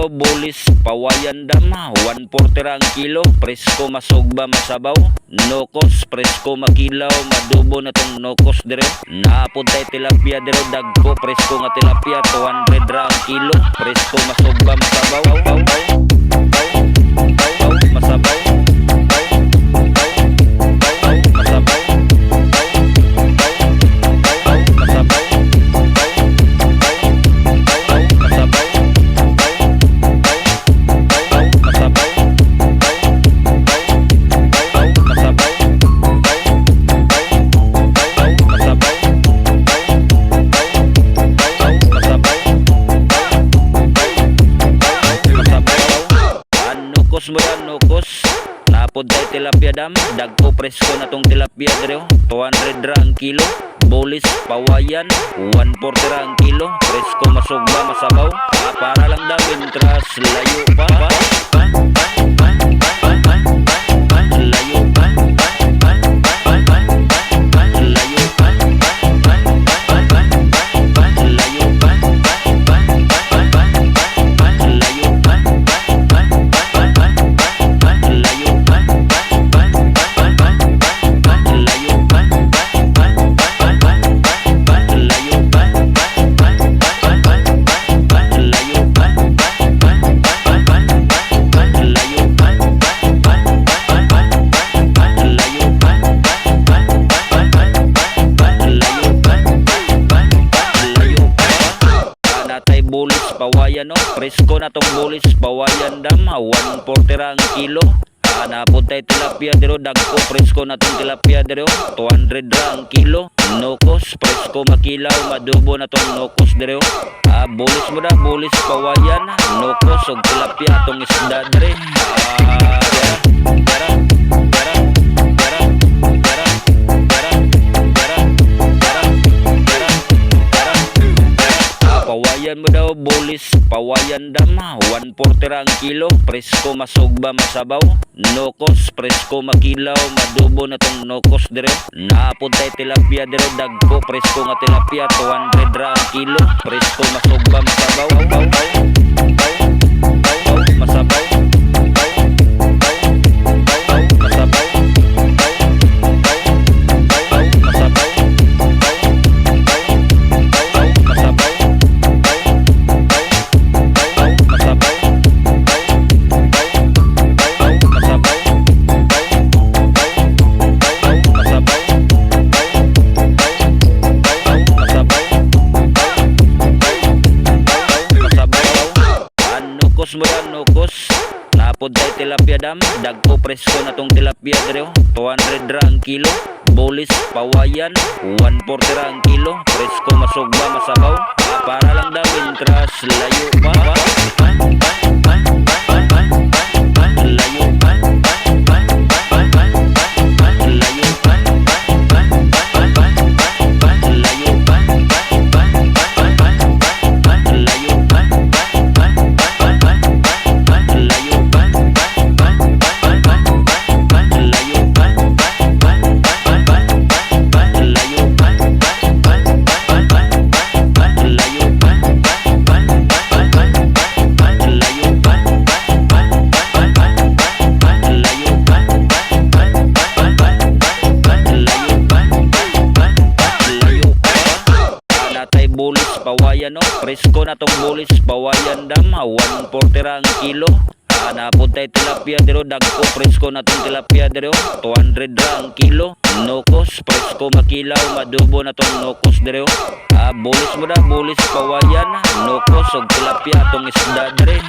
daw bulis pawayan dam 140 ra ang kilo, presko masugba masabaw, nokos presko makilaw, madubo na tong nokos dire. Naapod tay tilapia dire dagko, presko nga tilapia 200 ra ang kilo, presko masugba masabaw, masabaw. Nukos mo yan, nukos. Napod tayo tilapia dam, dagko presko na tong tilapia dire 200 ra ang kilo, bulis pawayan 140 ra ang kilo, presko masugba masabaw. Para lang dam intras layo pa, layo pa, layo pa, layo pa, bulis pawayan no, presko na tong bulis pawayan dam 140 ra ang kilo. Napod tayo tilapia diro dagko, presko na tong tilapia diro 200 ra ang kilo, nokos presko makilaw, madubo na tong nokos diro. Bulis mo da, bulis pawayan, nokos ug tilapia tong isda dire. Pawayan mo daw bulis pawayan dam 140 ra ang kilo, presko masugba masabaw, nokos presko makilaw, madubo na tong nokos dire. Naapod tay tilapia dire dagko, presko nga tilapia 200 ra ang kilo, presko masugba masabaw, masabaw. Nukos mo yan, nukos. Napod tayo tilapia dam, dagko presko na tong tilapia dire 200 ra ang kilo, bulis pawayan 140 ra ang kilo, presko masugba masabaw. Para lang daw intras layo pa, layo pa, layo pa, layo pa, bulis pawayan no, presko na tong bulis pawayan dam 140 ra ang kilo. Napod tayo tilapia diro dagko, presko na tong tilapia diro 200 ra ang kilo, nokos presko makilaw, madubo na tong nokos diro. Bulis mo da, bulis pawayan, nokos ug tilapia tong isda dire.